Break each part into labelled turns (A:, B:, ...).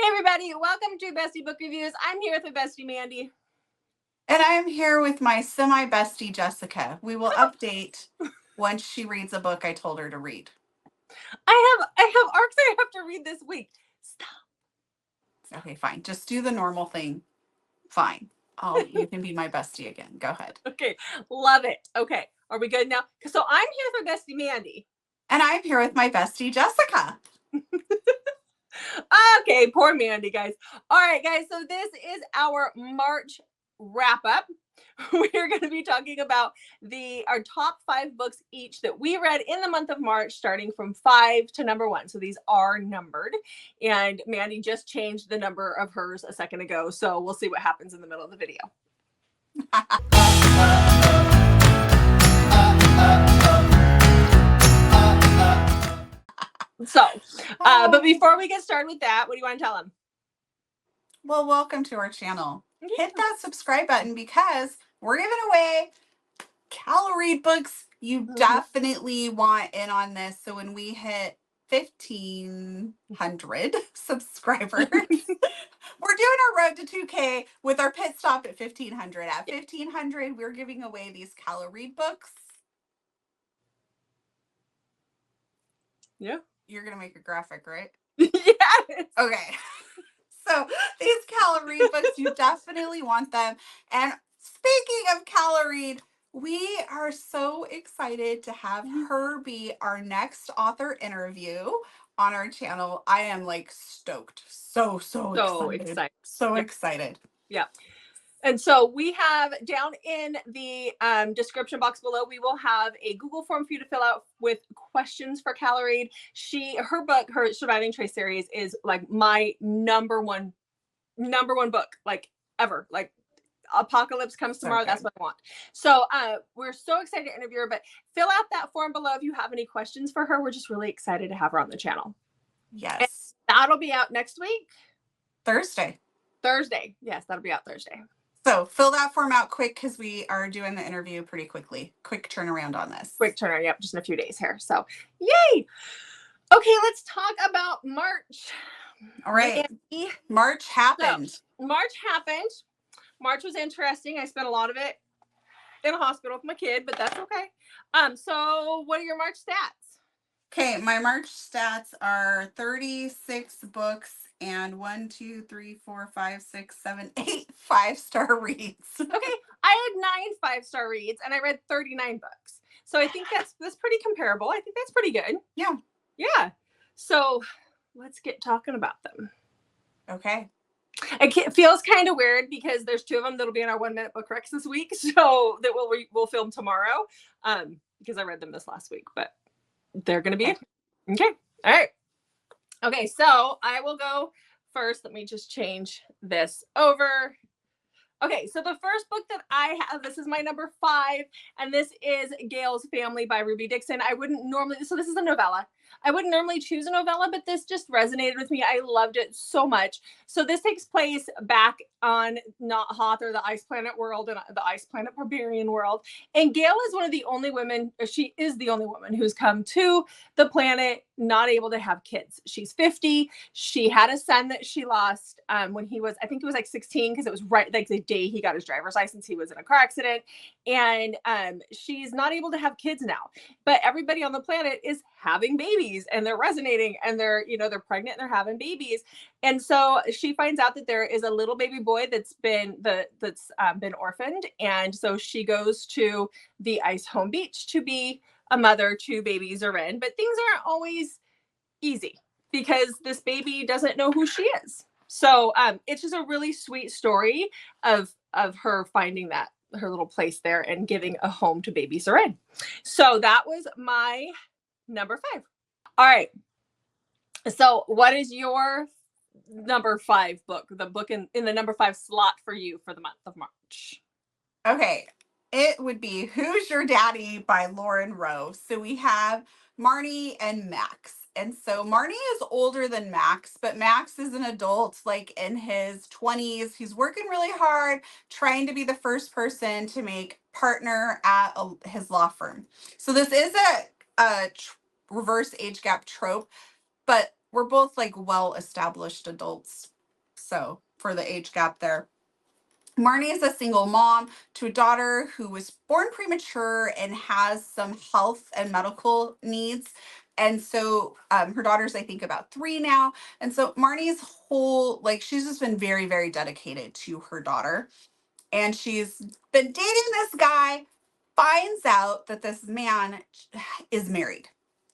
A: Hey everybody, welcome to Bestie Book Reviews. I'm here with my bestie Mandy.
B: And I'm here with my semi-bestie Jessica. We will update once she reads a book I told her to read.
A: I have arcs I have to read this week. Stop.
B: Okay, fine. Just do the normal thing. Fine. You can be my bestie again. Go ahead.
A: Okay, love it. Okay, are we good now? So I'm here with my bestie Mandy.
B: And I'm here with my bestie Jessica.
A: Okay, poor Mandy, guys. All right, guys, so this is our March wrap-up. We're going to be talking about our top 5 books each that we read in the month of March, starting from 5 to number 1. So these are numbered, and Mandy just changed the number of hers a second ago, so we'll see what happens in the middle of the video. So, but before we get started with that, what do you want to tell them?
B: Well, welcome to our channel. Yeah. Hit that subscribe button because we're giving away calorie books. You definitely want in on this. So when we hit 1,500 subscribers, we're doing our road to 2K with our pit stop at 1,500. At 1,500, we're giving away these calorie books.
A: Yeah.
B: You're going to make a graphic, right?
A: Yes.
B: Okay. So these calorie books, you definitely want them. And speaking of calorie, we are so excited to have her be our next author interview on our channel. I am like stoked. So excited. So excited.
A: Yeah. And so we have down in the description box below, we will have a Google form for you to fill out with questions for Calorie. Her book, her Surviving Trace series is like my number one book, like ever. Like Apocalypse Comes Tomorrow. That's what I want. So we're so excited to interview her, but fill out that form below if you have any questions for her. We're just really excited to have her on the channel.
B: Yes.
A: And that'll be out next week.
B: Thursday.
A: Yes, that'll be out Thursday.
B: So fill that form out quick because we are doing the interview pretty quickly. Quick turnaround on this.
A: Quick turnaround. Yep, just in a few days here. So yay. Okay, let's talk about March.
B: All right. March happened.
A: So, March happened. March was interesting. I spent a lot of it in a hospital with my kid, but that's okay. So what are your March stats?
B: Okay, my March stats are 36 books and 1, 2, 3, 4, 5, 6, 7, 8 5-star reads.
A: Okay, I had 9 5-star reads and I read 39 books. So I think that's pretty comparable. I think that's pretty good.
B: Yeah.
A: Yeah. So let's get talking about them.
B: Okay.
A: It feels kind of weird because there's 2 of them that'll be in our 1-minute bookrecs this week. So that we'll film tomorrow because I read them this last week, but they're going to be okay. All right. Okay, so I will go first. Let me just change this over. Okay, so the first book that I have, this is my number 5, and this is Gail's Family by Ruby Dixon. I wouldn't normally, so this is a novella. I wouldn't normally choose a novella, but this just resonated with me. I loved it so much. So this takes place back on not Hoth or the Ice Planet world and the Ice Planet Barbarian world. And Gail is one of the only women, she is the only woman who's come to the planet not able to have kids. She's 50. She had a son that she lost when he was, I think it was like 16, because it was right like the day he got his driver's license, he was in a car accident. And she's not able to have kids now. But everybody on the planet is having babies and they're resonating and they're pregnant and they're having babies. And so she finds out that there is a little baby boy that's been orphaned. And so she goes to the Ice Home Beach to be a mother to baby Zorin. But things aren't always easy because this baby doesn't know who she is. So it's just a really sweet story of her finding that her little place there and giving a home to baby Zorin. So that was my number 5. All right. So what is your number 5 book, the book in the number 5 slot for you for the month of March?
B: Okay. It would be Who's Your Daddy by Lauren Rowe. So we have Marnie and Max. And so Marnie is older than Max, but Max is an adult, like in his 20s. He's working really hard, trying to be the first person to make partner at his law firm. So this is a reverse age gap trope, but we're both like well-established adults. So for the age gap there. Marnie is a single mom to a daughter who was born premature and has some health and medical needs. And so her daughter's, I think, about 3 now. And so Marnie's whole, like, she's just been very, very dedicated to her daughter. And she's been dating this guy, finds out that this man is married.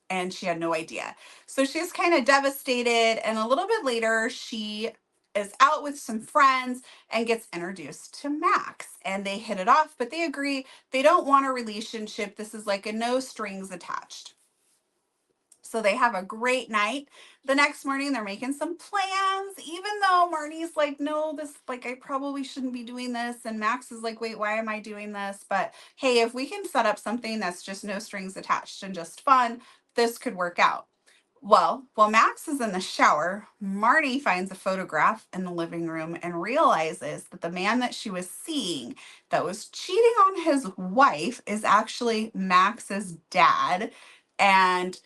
B: And she had no idea. So she's kind of devastated. And a little bit later, she is out with some friends and gets introduced to Max. And they hit it off, but they agree they don't want a relationship. This is like a no strings attached. So they have a great night. The next morning, they're making some plans, even though Marnie's like, no, this, like, I probably shouldn't be doing this. And Max is like, wait, why am I doing this? But hey, if we can set up something that's just no strings attached and just fun, this could work out. Well, while Max is in the shower, Marnie finds a photograph in the living room and realizes that the man that she was seeing that was cheating on his wife is actually Max's dad. And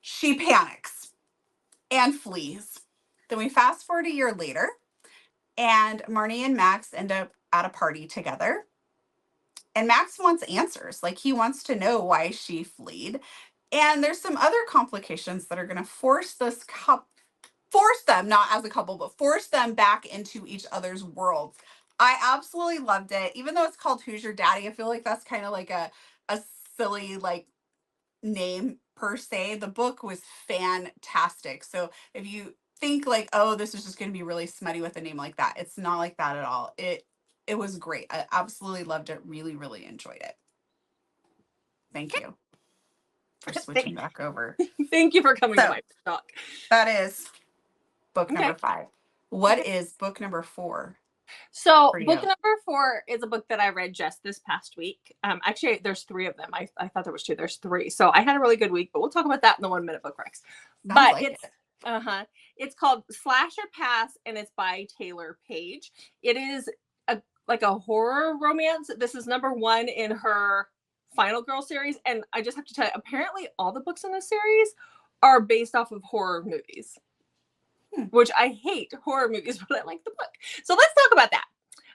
B: she panics and flees. Then we fast forward a year later, and Marnie and Max end up at a party together. And Max wants answers. Like, he wants to know why she fled. And there's some other complications that are going to force this couple, force them, not as a couple, but force them back into each other's worlds. I absolutely loved it. Even though it's called Who's Your Daddy, I feel like that's kind of like a silly, like, name per se. The book was fantastic. So if you think like, oh, this is just going to be really smutty with a name like that, it's not like that at all. It was great. I absolutely loved it. Really, really enjoyed it. Thank you for switching back over.
A: Thank you for coming to my talk.
B: That is book number 5. What is book number 4?
A: So book number 4 is a book that I read just this past week. Actually, there's 3 of them. I thought there was 2. There's 3. So I had a really good week, but we'll talk about that in the 1 minute book recs. But like it's called Slasher Pass, and it's by Taylor Page. It is like a horror romance. This is number 1 in her Final Girl series. And I just have to tell you, apparently all the books in this series are based off of horror movies. Which I hate horror movies, but I like the book. So let's talk about that.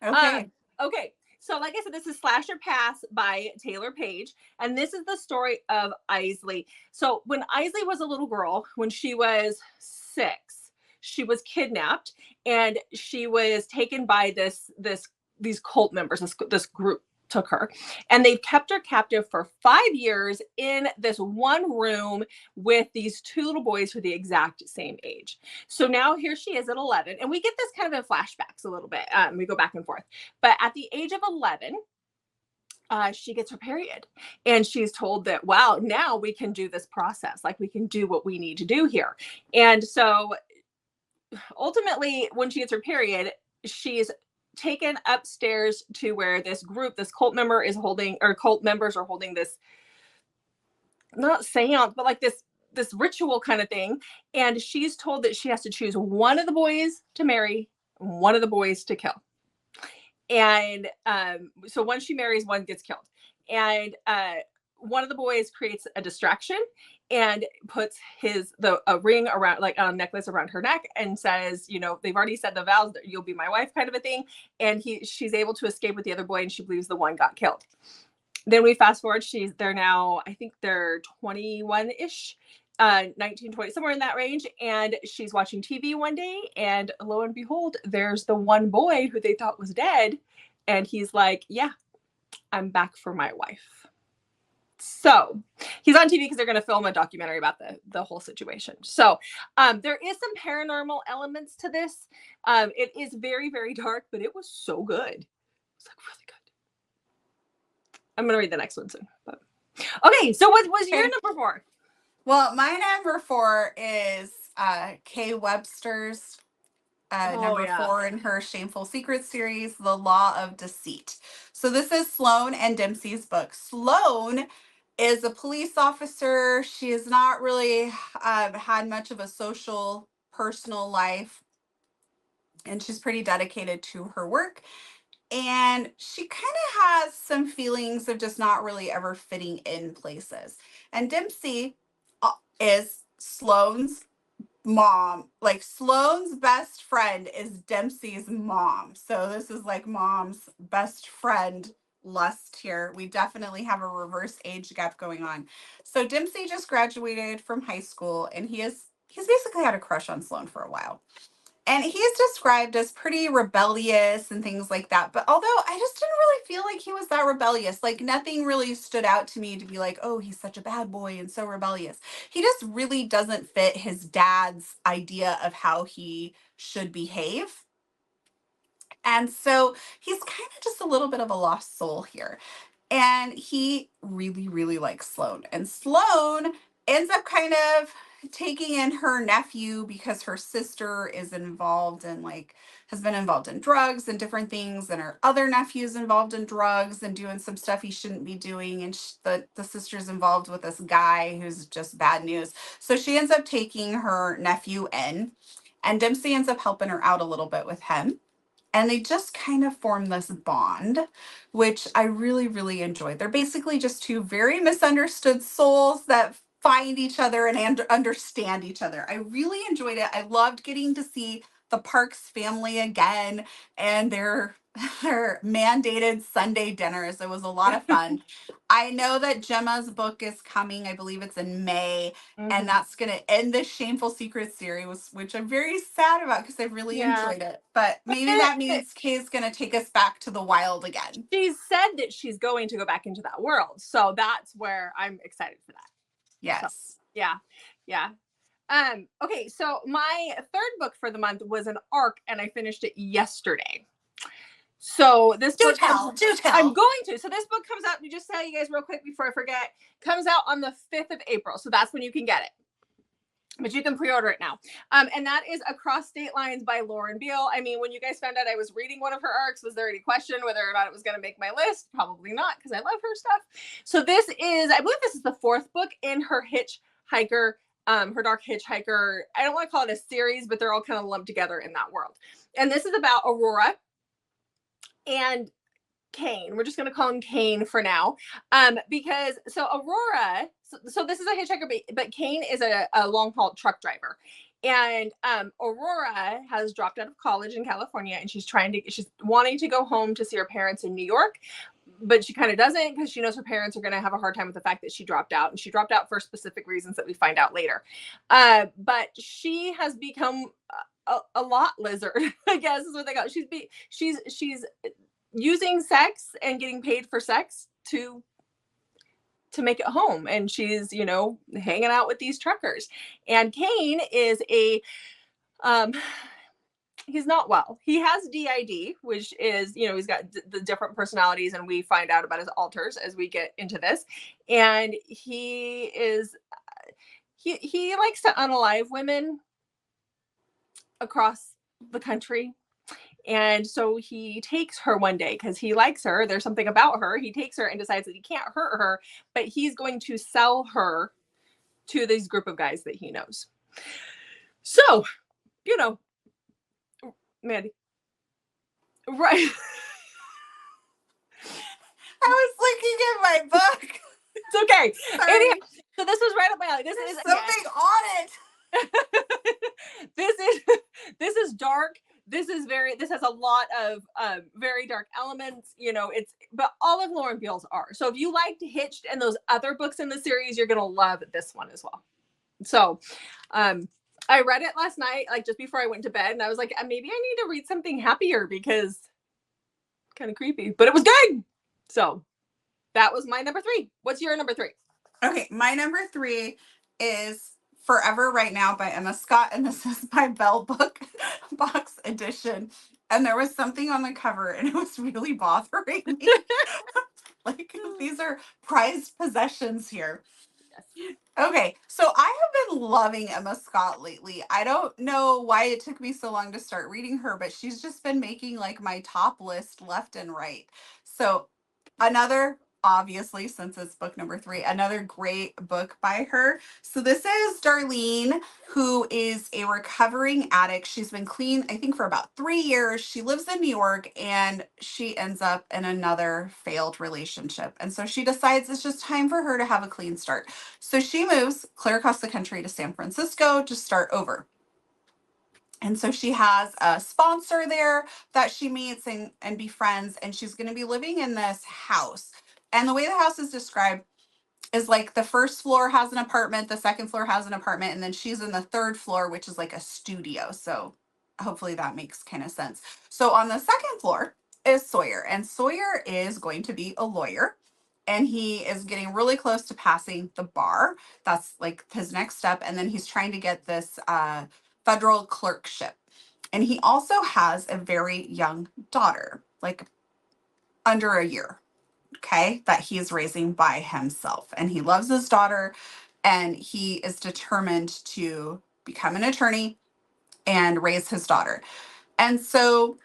B: Okay.
A: Okay. So like I said, this is Slasher Pass by Taylor Page. And this is the story of Isley. So when Isley was a little girl, when she was 6, she was kidnapped and she was taken by these cult members. This group took her, and they've kept her captive for 5 years in this one room with these 2 little boys who are the exact same age. So now here she is at 11, and we get this kind of in flashbacks a little bit. We go back and forth, but at the age of 11, she gets her period, and she's told that, wow, now we can do this process. Like, we can do what we need to do here. And so ultimately, when she gets her period, she's taken upstairs to where this cult members are holding this, not seance, but like this ritual kind of thing. And she's told that she has to choose one of the boys to marry, one of the boys to kill. And so once she marries, one gets killed. And one of the boys creates a distraction and puts a ring around, like a necklace around her neck, and says, you know, they've already said the vows that you'll be my wife, kind of a thing. And she's able to escape with the other boy, and she believes the one got killed. Then we fast forward. They're now, I think they're 21-ish, 19, 20, somewhere in that range. And she's watching TV one day, and lo and behold, there's the one boy who they thought was dead. And he's like, yeah, I'm back for my wife. So he's on TV because they're going to film a documentary about the whole situation. So there is some paranormal elements to this. It is very, very dark, but it was so good. It's like really good. I'm going to read the next one soon. But okay, so what was your number 4?
B: Well, my number 4 is Kay Webster's number 4 in her Shameful Secrets series, The Law of Deceit. So this is Sloane and Dempsey's book. Sloane is a police officer. She has not really had much of a social, personal life, and she's pretty dedicated to her work. And she kind of has some feelings of just not really ever fitting in places. And Dempsey is Sloane's mom, like Sloane's best friend is Dempsey's mom. So this is like mom's best friend lust here. We definitely have a reverse age gap going on. So Dempsey just graduated from high school and he's basically had a crush on Sloane for a while. And he's described as pretty rebellious and things like that. But although I just didn't really feel like he was that rebellious, like nothing really stood out to me to be like, oh, he's such a bad boy and so rebellious. He just really doesn't fit his dad's idea of how he should behave. And so he's kind of just a little bit of a lost soul here. And he really, really likes Sloane. And Sloane ends up kind of taking in her nephew because her sister is involved in like has been involved in drugs and different things, and her other nephew's involved in drugs and doing some stuff he shouldn't be doing, and the sister's involved with this guy who's just bad news. So she ends up taking her nephew in, and Dempsey ends up helping her out a little bit with him, and they just kind of form this bond, which I really, really enjoyed. They're basically just two very misunderstood souls that find each other and understand each other. I really enjoyed it. I loved getting to see the Parks family again and their mandated Sunday dinners. It was a lot of fun. I know that Gemma's book is coming. I believe it's in May, and that's going to end this Shameful Secrets series, which I'm very sad about because I really enjoyed it. But maybe that means Kay's going to take us back to the wild again.
A: She's said that she's going to go back into that world. So that's where I'm excited for that.
B: Yes.
A: So, yeah. Yeah. Okay, so my third book for the month was an arc, and I finished it yesterday. So this
B: do
A: book
B: tell.
A: I'm going to. So this book comes out, to just tell you guys real quick before I forget, comes out on the 5th of April. So that's when you can get it. But you can pre-order it now. And that is Across State Lines by Lauren Beale. I mean, when you guys found out I was reading one of her arcs, was there any question whether or not it was going to make my list? Probably not, because I love her stuff. So this is, I believe this is the 4th book in her Hitchhiker, her Dark Hitchhiker. I don't want to call it a series, but they're all kind of lumped together in that world. And this is about Aurora and Kane. We're just going to call him Kane for now. Because so Aurora, so this is a hitchhiker, but Kane is a long haul truck driver. And Aurora has dropped out of college in California, and she's wanting to go home to see her parents in New York, but she kind of doesn't, because she knows her parents are going to have a hard time with the fact that she dropped out, and she dropped out for specific reasons that we find out later. But she has become a lot lizard, I guess is what they call it. She's using sex and getting paid for sex to make it home, and she's hanging out with these truckers. And Kane is he's not well. He has DID, which is he's got the different personalities, and we find out about his alters as we get into this. And he likes to unalive women across the country. And so he takes her one day because he likes her. There's something about her. He takes her and decides that he can't hurt her, but he's going to sell her to this group of guys that he knows. So, Mandy. Right.
B: I was looking at my book.
A: It's okay. Anyhow, so this was right up my alley. This is
B: something on it.
A: This is dark. This has a lot of very dark elements, but all of Lauren Beale's are. So if you liked Hitched and those other books in the series, you're going to love this one as well. So I read it last night, like just before I went to bed, and I was like, maybe I need to read something happier because kind of creepy, but it was good. So that was my number 3. What's your number 3?
B: Okay, my number 3 is Forever Right Now by Emma Scott, and this is my Bell Box edition. And there was something on the cover, and it was really bothering me. Like, these are prized possessions here. Yes. Okay, so I have been loving Emma Scott lately. I don't know why it took me so long to start reading her, but she's just been making like my top list left and right. So obviously, since it's book number 3, another great book by her. So this is Darlene, who is a recovering addict. She's been clean, I think, for about 3 years. She lives in New York, and she ends up in another failed relationship. And so she decides it's just time for her to have a clean start. So she moves clear across the country to San Francisco to start over. And so she has a sponsor there that she meets and befriends, and she's going to be living in this house. And the way the house is described is like the first floor has an apartment, the second floor has an apartment, and then she's in the third floor, which is like a studio. So hopefully that makes kind of sense. So on the second floor is Sawyer, and Sawyer is going to be a lawyer, and he is getting really close to passing the bar. That's like his next step. And then he's trying to get this federal clerkship. And he also has a very young daughter, like under a year, okay, that he is raising by himself. And he loves his daughter, and he is determined to become an attorney and raise his daughter. And so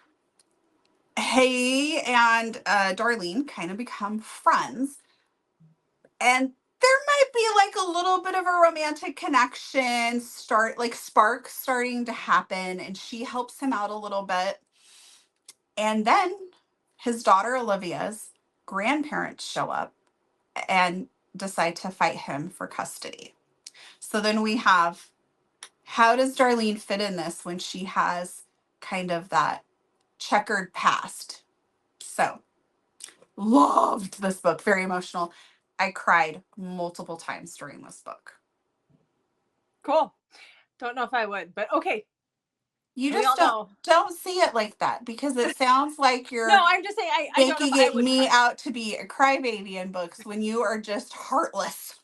B: he and Darlene kind of become friends. And there might be like a little bit of a romantic connection, sparks starting to happen, and she helps him out a little bit. And then his daughter Olivia's grandparents show up and decide to fight him for custody. So then we have, how does Darlene fit in this when she has kind of that checkered past? So loved this book, very emotional. I cried multiple times during this book.
A: Cool. Don't know if I would, but okay.
B: You just don't see it like that, because it sounds like you're
A: no, I'm just saying I don't know if I would
B: me
A: cry.
B: out to be a crybaby in books when you are just heartless.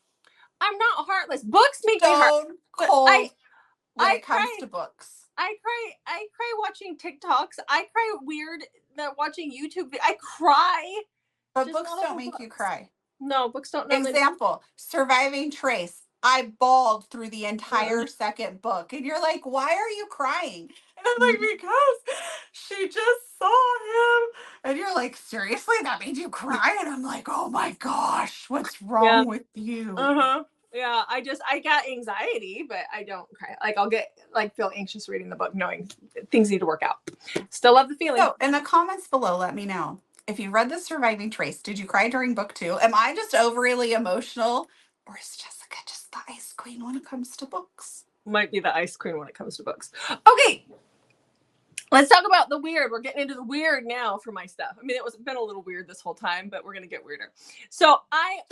A: I'm not heartless. Books make me heartless.
B: Cold when it comes
A: cry,
B: to books.
A: I cry watching TikToks. I cry weird watching YouTube. I cry.
B: But books don't make you cry.
A: No, books don't.
B: Example, Surviving Trace. I bawled through the entire second book. And you're like, why are you crying? And I'm like, because she just saw him. And you're like, seriously? That made you cry? And I'm like, oh my gosh, what's wrong with you?
A: Yeah, I got anxiety, but I don't cry. Like I'll get feel anxious reading the book, knowing things need to work out. Still love the feeling.
B: So in the comments below, let me know. If you read The Surviving Trace, did you cry during book 2? Am I just overly emotional? Or is Jessica just the ice queen when it comes to books?
A: Might be the ice queen when it comes to books. Okay. Let's talk about the weird. We're getting into the weird now for my stuff. I mean, been a little weird this whole time, but we're going to get weirder. So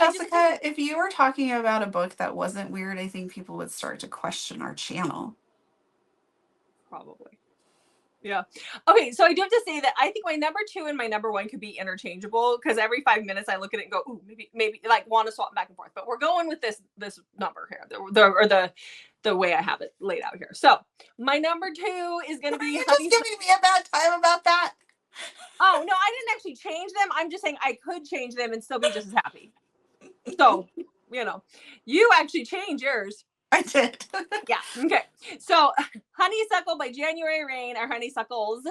B: Jessica, if you were talking about a book that wasn't weird, I think people would start to question our channel.
A: Probably. Yeah. Okay, so I do have to say that I think my number 2 and my number 1 could be interchangeable, because every 5 minutes I look at it and go, ooh, maybe like want to swap back and forth. But we're going with this number here, the way I have it laid out here. So my number 2 is going to be.
B: You're just giving me a bad time about that.
A: Oh no, I didn't actually change them. I'm just saying I could change them and still be just as happy. So you actually change yours.
B: I did.
A: Yeah. Okay. So Honeysuckle by January Rain, or Honeysuckles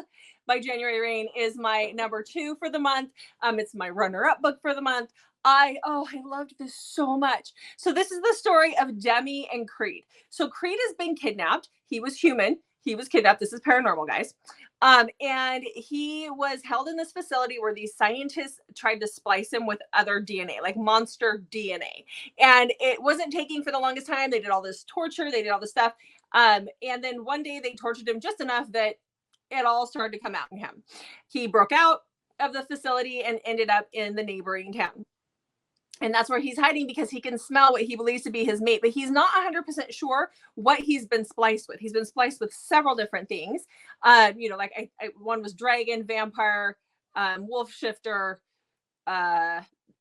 A: by January Rain, is my number 2 for the month. It's my runner-up book for the month. I loved this so much. So this is the story of Demi and Creed. So Creed has been kidnapped. He was human. He was kidnapped. This is paranormal, guys. And he was held in this facility where these scientists tried to splice him with other DNA, like monster DNA. And it wasn't taking for the longest time. They did all this torture. They did all this stuff. And then one day they tortured him just enough that it all started to come out in him. He broke out of the facility and ended up in the neighboring town. And that's where he's hiding, because he can smell what he believes to be his mate, but he's not 100% sure what he's been spliced with. He's been spliced with several different things. One was dragon, vampire, wolf shifter.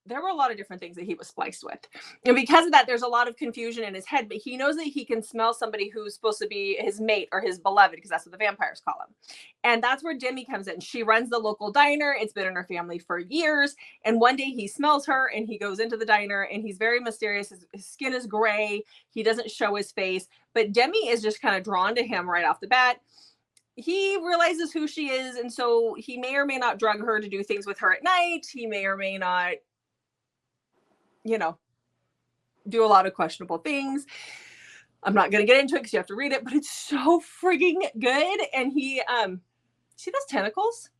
A: There were a lot of different things that he was spliced with. And because of that, there's a lot of confusion in his head, but he knows that he can smell somebody who's supposed to be his mate or his beloved, because that's what the vampires call him. And that's where Demi comes in. She runs the local diner. It's been in her family for years. And one day he smells her and he goes into the diner, and he's very mysterious. His skin is gray. He doesn't show his face, but Demi is just kind of drawn to him right off the bat. He realizes who she is. And so he may or may not drug her to do things with her at night. He may or may not, do a lot of questionable things. I'm not going to get into it because you have to read it, but it's so frigging good. And he, see those tentacles?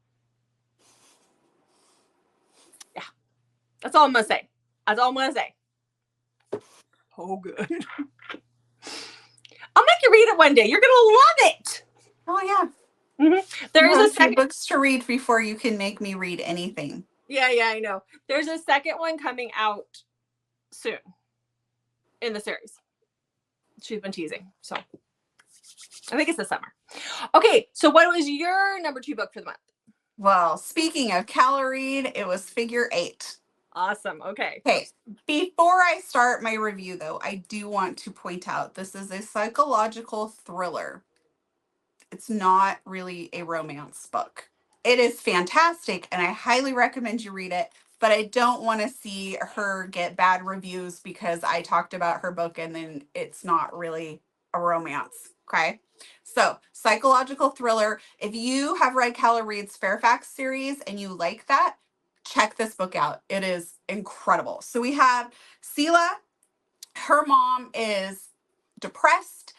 A: Yeah. That's all I'm going to say. That's all I'm going to say. Oh, good. I'll make you read it one day. You're going to love it.
B: Oh yeah.
A: There
B: You
A: is a
B: have 2
A: second.
B: books to read before you can make me read anything.
A: Yeah, I know. There's a second one coming out soon in the series. She's been teasing, so I think it's this summer. Okay, so what was your number 2 book for the month?
B: Well, speaking of calorie, it was Figure 8.
A: Awesome. Okay.
B: Okay, before I start my review, though, I do want to point out this is a psychological thriller. It's not really a romance book. It is fantastic, and I highly recommend you read it, but I don't want to see her get bad reviews because I talked about her book and then it's not really a romance. Okay. So, psychological thriller. If you have read Keller Reid's Fairfax series and you like that, check this book out. It is incredible. So, we have Selah. Her mom is depressed,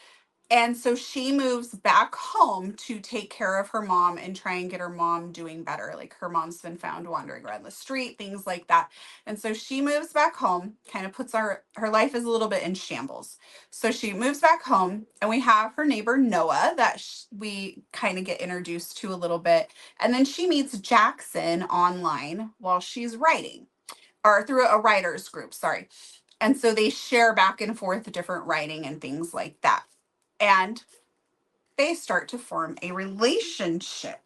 B: and so she moves back home to take care of her mom and try and get her mom doing better. Like her mom's been found wandering around the street, things like that. And so she moves back home, kind of puts her life is a little bit in shambles. So she moves back home, and we have her neighbor Noah that we kind of get introduced to a little bit. And then she meets Jackson online while she's writing, or through a writers group, sorry. And so they share back and forth different writing and things like that. And they start to form a relationship.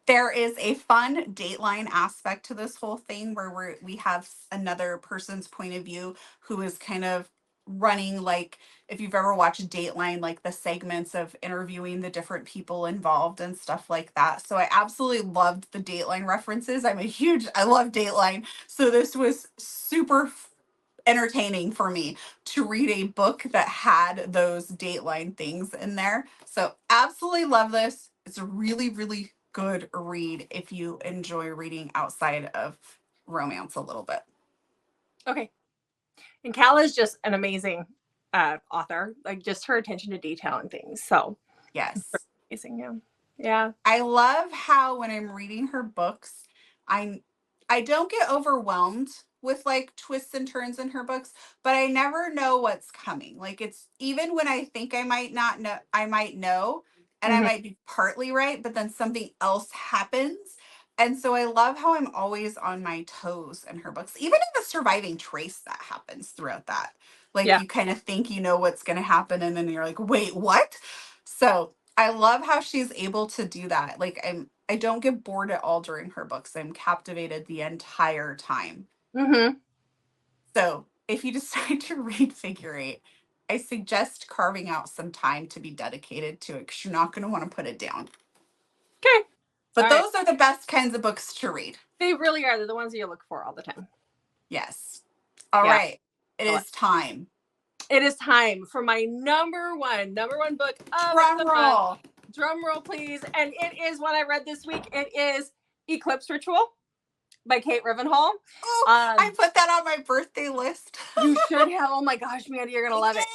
B: There is a fun Dateline aspect to this whole thing where we have another person's point of view who is kind of running, like, if you've ever watched Dateline, like the segments of interviewing the different people involved and stuff like that. So I absolutely loved the Dateline references. I love Dateline. So this was super entertaining for me to read a book that had those Dateline things in there. So absolutely love this. It's a really, really good read if you enjoy reading outside of romance a little bit.
A: Okay. And Cal is just an amazing author. Like just her attention to detail and things. So
B: Yes.
A: amazing. Yeah. Yeah.
B: I love how when I'm reading her books, I don't get overwhelmed with like twists and turns in her books, but I never know what's coming. Like it's even when I think I might not know, I might know, and I
A: Mhm.
B: might be partly right, but then something else happens. And so I love how I'm always on my toes in her books, even in the surviving trace that happens throughout that. Like
A: Yeah.
B: you kind of think you know what's going to happen, and then you're like, wait, what? So I love how she's able to do that. Like I don't get bored at all during her books. I'm captivated the entire time.
A: Mm-hmm.
B: So if you decide to read Figure 8, I suggest carving out some time to be dedicated to it because you're not going to want to put it down.
A: Okay.
B: But
A: All right.
B: those are the best kinds of books to read.
A: They really are. They're the ones that you look for all the time.
B: Yes. All
A: Yeah.
B: right. It is time.
A: It is time for my number one book of
B: Drum
A: the month.
B: roll.
A: Drum roll, please. And it is what I read this week. It is Eclipse Ritual by Kate Rivenhall.
B: Oh, I put that on my birthday list.
A: You should have. Oh my gosh, Mandy, you're gonna love it.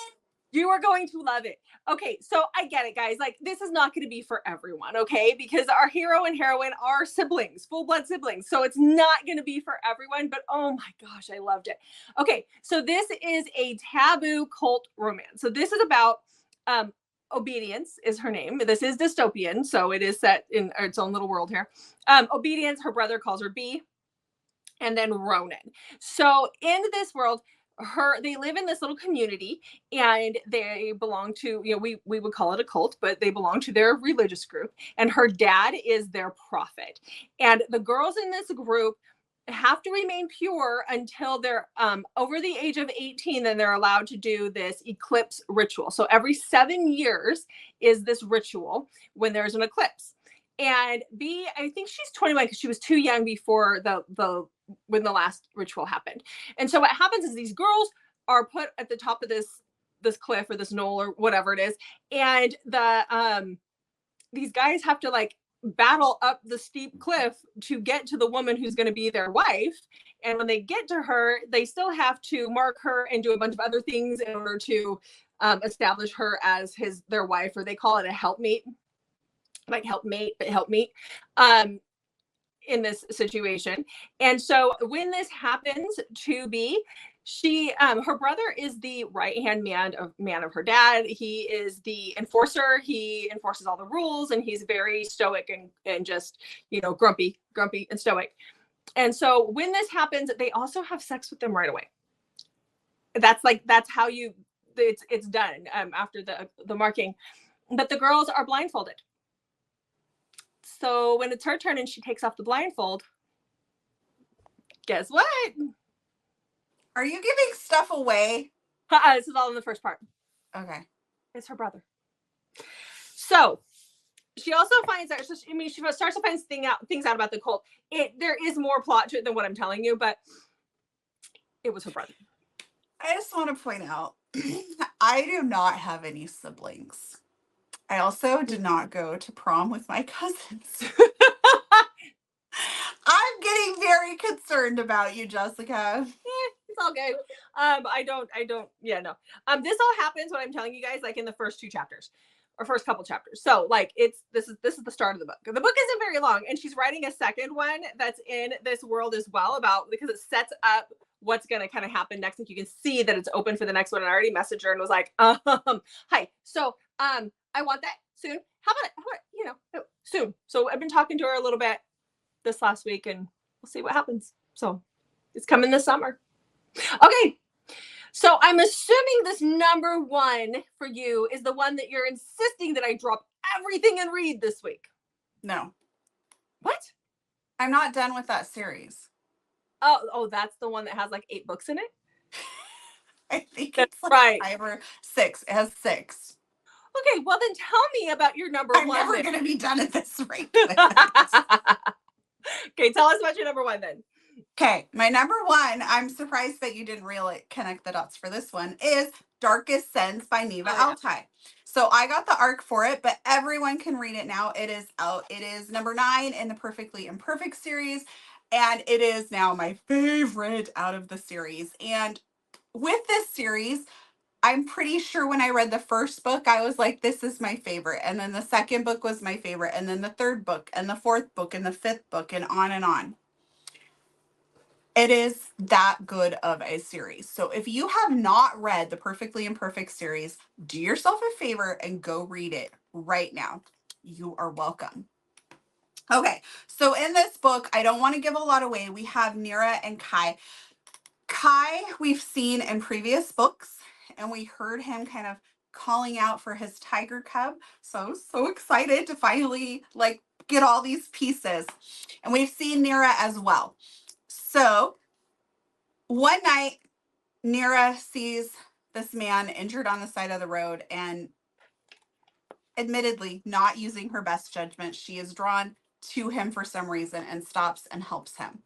A: You are going to love it. Okay, so I get it, guys. Like, this is not going to be for everyone, okay? Because our hero and heroine are siblings, full-blood siblings. So it's not going to be for everyone, but oh my gosh, I loved it. Okay, so this is a taboo cult romance. So this is about Obedience is her name. This is dystopian, so it is set in its own little world here. Obedience, her brother calls her B, and then Ronan. So in this world, they live in this little community, and they belong to, we would call it a cult, but they belong to their religious group, and her dad is their prophet. And the girls in this group have to remain pure until they're over the age of 18. Then they're allowed to do this eclipse ritual. So every 7 years is this ritual when there's an eclipse. And B, I think she's 21 because she was too young before when the last ritual happened. And so what happens is these girls are put at the top of this cliff or this knoll or whatever it is, and these guys have to like battle up the steep cliff to get to the woman who's going to be their wife. And when they get to her, they still have to mark her and do a bunch of other things in order to establish her as their wife, or they call it a helpmate, like helpmate, but helpmeet. In this situation. And so when this happens to be, Her brother is the right-hand man of her dad. He is the enforcer. He enforces all the rules, and he's very stoic and just, grumpy and stoic. And so when this happens, they also have sex with them right away. That's how it's done after the marking. But the girls are blindfolded. So when it's her turn and she takes off the blindfold, guess what?
B: Are you giving stuff away?
A: This is all in the first part.
B: Okay.
A: It's her brother. So she also finds out, she starts to find things out about the cult. There is more plot to it than what I'm telling you, but it was her brother.
B: I just want to point out, I do not have any siblings. I also did not go to prom with my cousins. I'm getting very concerned about you, Jessica.
A: It's all good. No. This all happens, what I'm telling you guys, like in the first 2 chapters or first couple chapters. So like this is the start of the book. The book isn't very long, and she's writing a second one that's in this world as well, because it sets up what's going to kind of happen next. Like you can see that it's open for the next one. And I already messaged her and was like, hi. So I want that soon. How about soon. So I've been talking to her a little bit this last week, and we'll see what happens. So it's coming this summer. Okay. So I'm assuming this number 1 for you is the one that you're insisting that I drop everything and read this week.
B: No.
A: What?
B: I'm not done with that series.
A: Oh, that's the one that has like 8 books in it?
B: I think
A: that's
B: it's like
A: right.
B: 5 or 6. It has 6.
A: Okay, well then tell me about your number 1.
B: I'm never going to be done at this rate.
A: Okay, tell us about your number 1 then.
B: Okay, my number 1, I'm surprised that you didn't really connect the dots for this one, is Darkest Sins by Neva Altai. So I got the arc for it, but everyone can read it now. It is out. It is number 9 in the Perfectly Imperfect series, and it is now my favorite out of the series. And with this series, I'm pretty sure when I read the first book, I was like, this is my favorite. And then the second book was my favorite. And then the third book and the 4th book and the 5th book and on and on. It is that good of a series. So if you have not read the Perfectly Imperfect series, do yourself a favor and go read it right now. You are welcome. Okay, so in this book, I don't want to give a lot away. We have Nira and Kai. Kai, we've seen in previous books, and we heard him kind of calling out for his tiger cub. So excited to finally get all these pieces. And we've seen Nira as well. So one night, Nira sees this man injured on the side of the road, and admittedly, not using her best judgment, she is drawn to him for some reason and stops and helps him.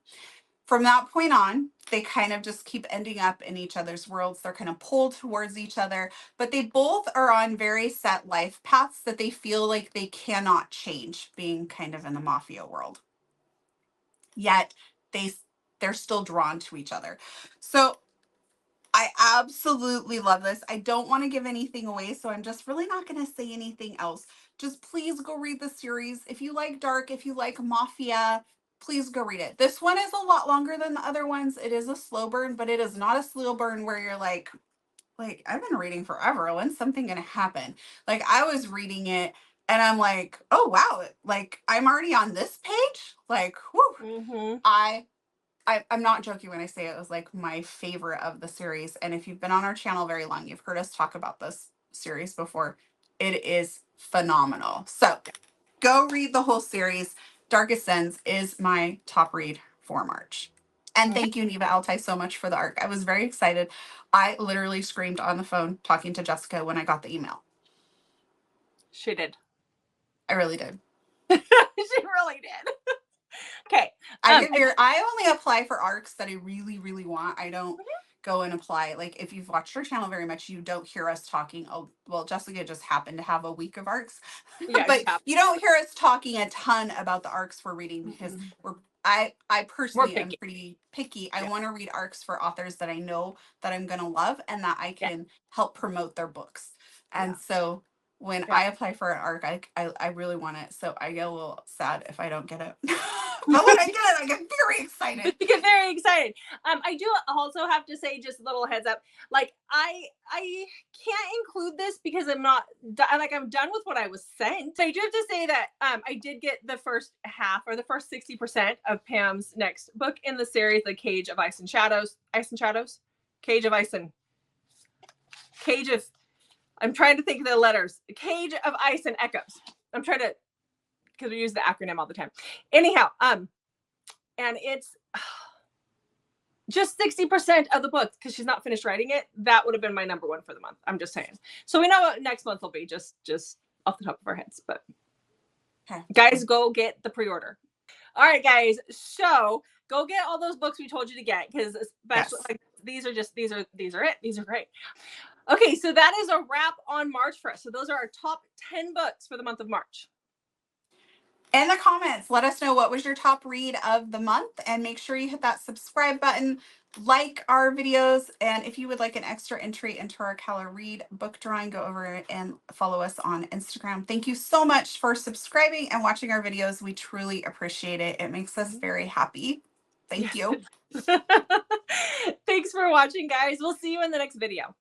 B: From that point on, they kind of just keep ending up in each other's worlds. They're kind of pulled towards each other, but they both are on very set life paths that they feel like they cannot change, being kind of in the mafia world. Yet they're still drawn to each other. So I absolutely love this. I don't want to give anything away, so I'm just really not going to say anything else. Just please go read the series. If you like dark, if you like mafia, please go read it. This one is a lot longer than the other ones. It is a slow burn, but it is not a slow burn where you're like, I've been reading forever. When's something going to happen? Like, I was reading it and I'm like, oh, wow. Like, I'm already on this page. Like, whew.
A: Mm-hmm.
B: I'm not joking when I say it was like my favorite of the series. And if you've been on our channel very long, you've heard us talk about this series before. It is phenomenal. So go read the whole series. Darkest Sins is my top read for March. And thank you, Neva Altai, so much for the arc. I was very excited. I literally screamed on the phone talking to Jessica when I got the email.
A: She did.
B: I really did.
A: She really did. Okay.
B: I only apply for arcs that I really, really want. I don't go and apply. Like, if you've watched our channel very much, you don't hear us talking. Oh, well, Jessica just happened to have a week of arcs.
A: Yeah,
B: but you don't hear us talking a ton about the arcs we're reading because I personally am pretty picky. I want to read arcs for authors that I know that I'm going to love and that I can help promote their books. And so when
A: Yeah.
B: I apply for an ARC, I really want it. So I get a little sad if I don't get it. But when I get it, I get very excited.
A: You get very excited. I do also have to say, just a little heads up, like I can't include this because I'm not I'm done with what I was sent. So I do have to say that I did get the first half, or the first 60% of Pam's next book in the series, The Cage of Ice and Shadows. Cage of Ice and Cage of, I'm trying to think of the letters. Cage of Ice and Echoes. I'm trying to, because we use the acronym all the time. Anyhow, and it's just 60% of the book, because she's not finished writing it. That would have been my number one for the month. I'm just saying. So we know what next month will be, just off the top of our heads. But guys, go get the pre-order. All right, guys. So go get all those books we told you to get, because especially like these are it. These are great. Okay, so that is a wrap on March for us. So those are our top 10 books for the month of March.
B: In the comments, let us know what was your top read of the month, and make sure you hit that subscribe button, like our videos, and if you would like an extra entry into our Cala Read book drawing, go over and follow us on Instagram. Thank you so much for subscribing and watching our videos. We truly appreciate it. It makes us very happy. Thank you.
A: Thanks for watching, guys. We'll see you in the next video.